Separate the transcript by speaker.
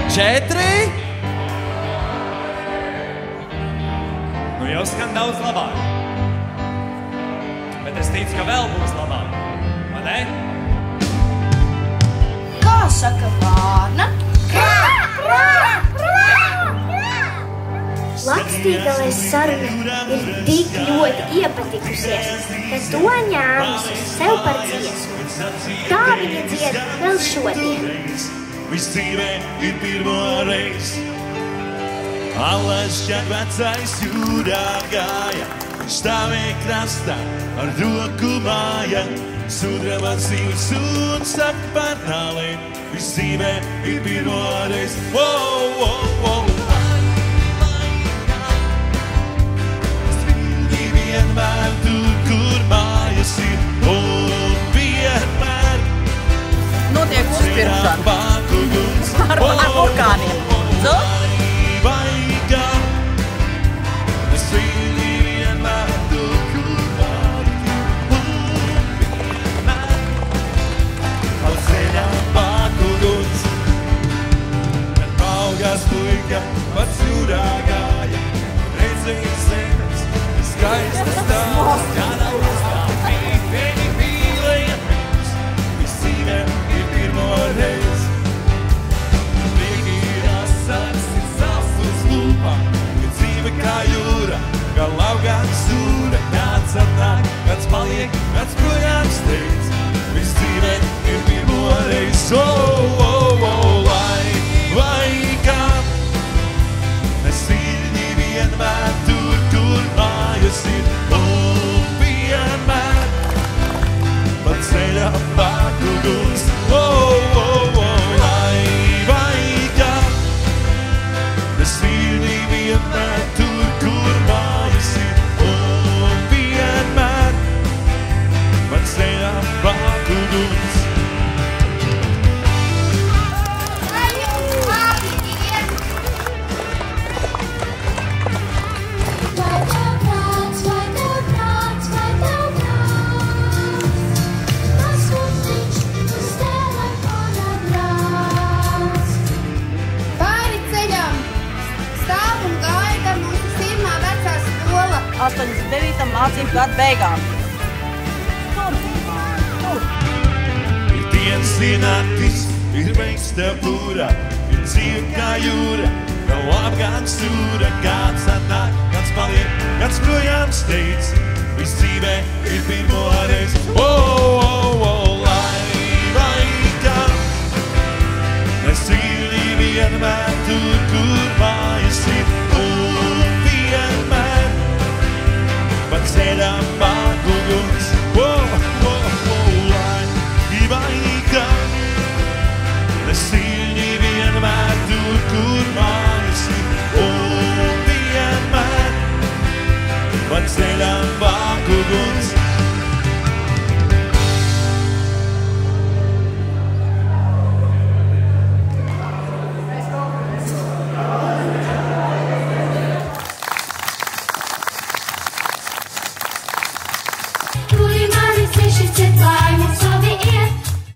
Speaker 1: 4.
Speaker 2: Nu jau skan daudz labāk. Bet es ticu, ka vēl būs labāk. Vai ne?
Speaker 3: Kā saka vārna?
Speaker 4: Lakstīgalais saruna ir tik ļoti iepatikusies, ka to ņēmusi sev par dziesmu. Tā viņa dzied vēl šodien.
Speaker 5: Viss dzīvē ir pirmo reiz. Allaž, kad vecais jūrā gāja, viņš stāvēja krastā ar roku māja. Sudraba zivs un saka par nālēm. Viss dzīvē ir pirmo reiz. Wow, wow, wow. Vienmēr tur, kur mājas ir, un vienmēr
Speaker 6: notiek uzpirkšana ar burkāniem.
Speaker 5: Vaigā, es viņi vienmēr tur, kur mājas ir, un vienmēr pa ceļām pārkuguns. Kad paugās puika pats jūrā gāja, redzēja zemes, skaistas tās, kādā uzkā viņi mīlēja prieks. Viss dzīvē ir pirmo reiz. Prieki ir asars, ir sals uz lūpām, kad dzīve kā jūra, kā laugāns sūra. Kāds atnāk, kāds paliek, kāds projām steidz. Viss dzīvē ir pirmo reiz. Lai kā mēs viņi vienmēr tur, kur mājas ir, un vienmēr pa ceļām pārkuguns. Lai kā mēs viņi vienmēr tur, kur mājas ir, un vienmēr pa ceļām pārkuguns.
Speaker 6: Mācību gadu beigām.
Speaker 5: Ir dienas, ir naktis, ir veiks tev pūrā, ir dzīve kā jūra, nav apgāns stūra. Kāds atnāk, kāds paliek, kāds projām steidz. Viss dzīvē ir pirmo reiz. Lai kā mēs dzīvi vienmēr tur,